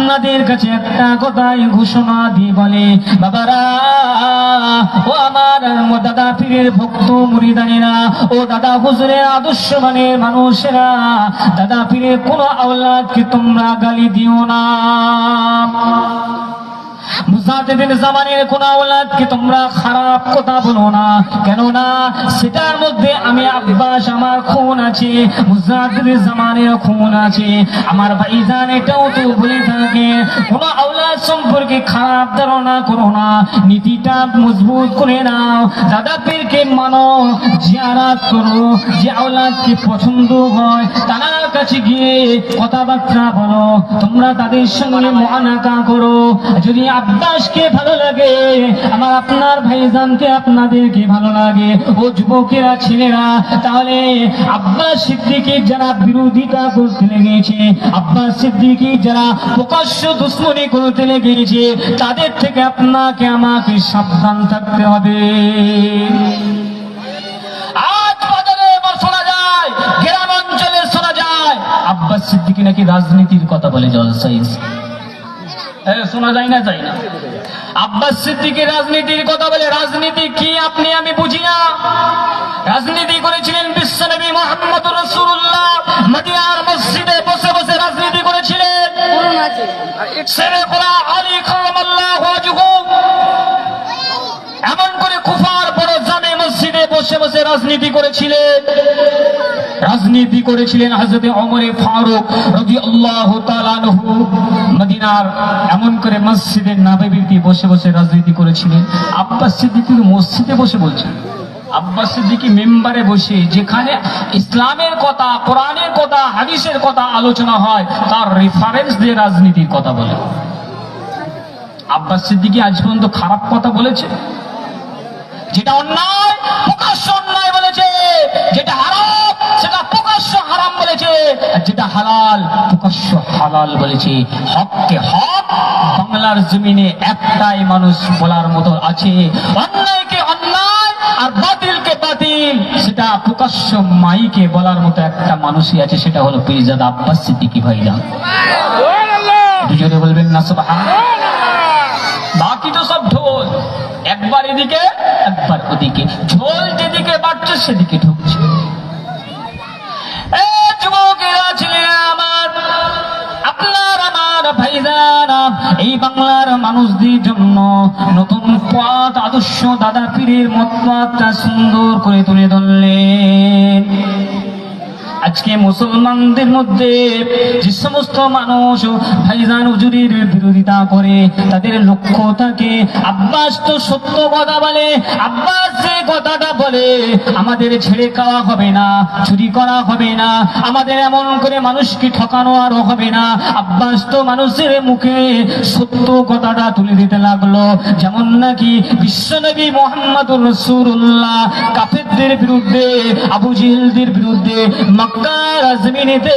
আপনাদের কাছে একটা কথাই ঘোষণা দিয়ে বলে, বাবারা, ও আমার দাদা পীরের ভক্ত মুরিদানেরা, ও দাদা হুজুরের আদর্শবানের মানুষেরা, দাদা পীরের কোন আওলাদকে তোমরা গালি দিও না। মুজাদ্দিদের জামানের কোন আওলাদকে তোমরা খারাপ কথা বলো না, কেননা সেটার মধ্যে আমি আব্বাস আমার খুন আছে, মুজাদ্দিদের জামানের খুন আছে। আমার ভাইজান এটাও তো বলে থাকে, কোন আওলাদ সম্পর্কে খারাপ ধারণা করো না, নীতিটা মজবুত করে নাও, দাদা পীরকে মানো, জিয়ারত করো, যে আওলাদকে পছন্দ হয় তার কাছে গিয়ে কথাবার্তা বলো, তোমরা তাদের সঙ্গে মুআনাকা করো। যদি আব্বাসকে ভালো লাগে, আমার আপনার ভাইজানকে আপনাদেরকে ভালো লাগে, ও যুবকেরা ছেলেরা, তাহলে আব্বাস সিদ্দিকীর যারা বিরোধিতা করতে লেগেছে, আব্বাস সিদ্দিকী যারা প্রকাশ্য দুশ্মনী করতে লেগেছে, তাদের থেকে আপনাকে আমাকে সাবধান থাকতে হবে। আজ বাজারে শোনা যায়, গ্রাম অঞ্চলে শোনা যায়, আব্বাস সিদ্দিকী নাকি রাজনীতির কথা বলে জলসায়, শোনা যায় না, যায় না? আব্বাস সিদ্দিকী রাজনীতির কথা বলে। রাজনীতি কি আপনি আমি বুঝি না। রাজনীতি করেছিলেন বিশ্বনবী মুহাম্মদ রাসূলুল্লাহ, মদিনার মসজিদে বসে বসে রাজনীতি করেছিলেন। শেরেখুল্লাহ আলী কারামাল্লাহু ওয়াজহু এমন করে কুফার বড় জামে মসজিদে বসে বসে রাজনীতি করেছিলেন। রাজনীতি করেছিলেন হযরত ওমর ফারুক রাদিয়াল্লাহু তাআলা আনহু, মদিনার এমন করে মসজিদে নববীতে বসে বসে রাজনীতি করেছিলেন। আব্বাস সিদ্দিকী মসজিদে বসে বলছেন, আব্বাস সিদ্দিকী মেম্বারে বসে যেখানে ইসলামের কথা, কোরআনের কথা, হাদিসের কথা আলোচনা হয়, তার রেফারেন্স দিয়ে রাজনীতির কথা বলে। আব্বাস সিদ্দিকী আজ পর্যন্ত খারাপ কথা বলেছে? যেটা অন্যায় প্রকাশ্য অন্যায় বলেছে, যেটা হারাম সেটা প্রকাশ্য হারাম বলেছে, আর যেটা হালাল প্রকাশ্য হালাল বলেছে। হককে হক বাংলার জমিনে একটাই মানুষ বলার মতো আছে, অন্যায়কে অন্যায় আর বাতিলকে বাতিল সেটা প্রকাশ্য মাইকে বলার মতো একটা মানুষই আছে, সেটা হলো পীরজাদা আব্বাস সিদ্দিকী ভাইজান। দুজনে বলবেন না সুবহানাল্লাহ। বাকি তো সব ঢোল, একবার এদিকে একবার ওদিকে, ঝোল যেদিকে বাড়ছে সেদিকে ঢুকছে। যুবকেরা ছেলেরা আমার, আপনার আমার ভাইজানা, এই বাংলার মানুষদের জন্য নতুন পথ আদর্শ দাদা পীরের মতবাদটা সুন্দর করে তুলে ধরলেন। আজকে মুসলমানদের মধ্যে যে সমস্ত মানুষ ভাইজান হুজুরের বিরোধিতা করে, তাদের লক্ষ্য থাকে আব্বাস তো সত্য কথা বলে, আব্বাস যে কথাটা বলে আমাদের ছেড়ে খাওয়া হবে না, চুরি করা হবে না, আমাদের এমন করে মানুষকে ঠকানো আরো হবে না। আব্বাস তো মানুষের মুখে সত্য কথাটা তুলে দিতে লাগলো, যেমন নাকি বিশ্বনবী মুহাম্মদুর রাসূলুল্লাহ কাফেরদের বিরুদ্ধে, আবু জেহেলদের বিরুদ্ধে মক্কার জমিনেতে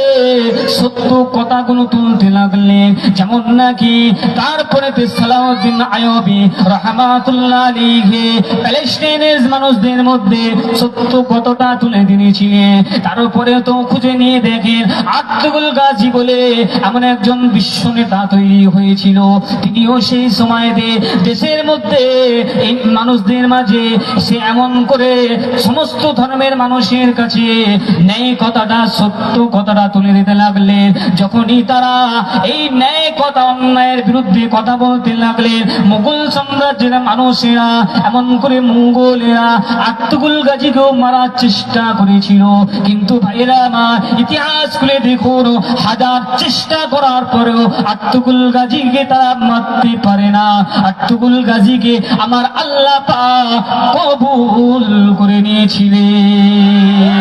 সত্য কথাগুলো তুলতে লাগলেন। যেমন নাকি তারপরে সালাউদ্দিন আইয়ুবী রাহমাতুল্লাহ আলাইহি প্যালেস্টাইনের মানুষদের মধ্যে সত্য কথাটা তুলে দিয়েছিলেন। তারপরে তো খুঁজে নিয়ে দেখেন আব্দুল গাজী বলে এমন একজন বিশ্ব নেতা তৈরি হয়েছিল, তিনিও সেই সময়তে দেশের মধ্যে এই মানুষদের মাঝে সে এমন করে সমস্ত ধর্মের মানুষের কাছে ন্যায় কথাটা, সত্য কথাটা তুলে দিতে লাগলেন। যখনই তারা এই ন্যায় কথা অন্যায়ের বিরুদ্ধে কথা বলতে লাগলেন, মুঘল সাম্রাজ্যের মানুষেরা এমন করে মঙ্গোলেরা আব্দুল গাজীকেও মারার চেষ্টা করেছিল, কিন্তু ভাইরা আমার ইতিহাস খুলে দেখুন, হাজার চেষ্টা করার পরেও আব্দুল গাজীকে তারা মারতে পারে না। আব্দুল গাজীকে আমার আল্লাহ পাক কবুল করে নিয়েছিলেন।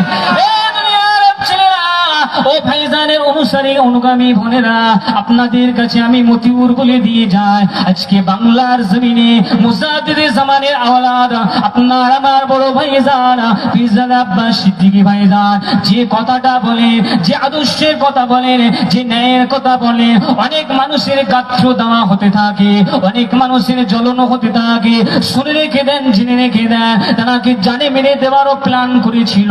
ও ভাইজানের অনুসারী অনুগামী বোনেরা, আপনাদের কাছে আমি মতিউর বলে দিয়ে যাই, আজকে বাংলার জমিনে মুজাদ্দিদের জামানের আওলাদ আপনার আমার বড় ভাইজান পীরজাদা আব্বাস সিদ্দিকী ভাইজান যে কথাটা বলে, যে আদর্শের কথা বলেন, যে ন্যায়ের কথা বলে, অনেক মানুষের গাত্র দেওয়া হতে থাকে, অনেক মানুষের জ্বলন হতে থাকে। শুনে রেখে দেন, জেনে রেখে দেন, তাকে জানে মেরে দেওয়ারও প্ল্যান করেছিল,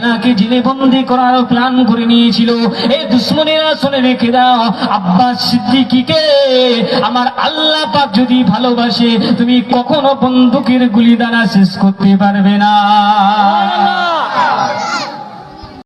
তাকে জেলে বন্দি করারও প্ল্যান করে নিয়েছিল। এই দুশ্মন মনিরা শুনে রেখে দাও, আব্বাস সিদ্দিকীকে আমার আল্লাহ পাক যদি ভালোবাসে, তুমি কখনো বন্দুকের গুলি দ্বারা শেষ করতে পারবে না।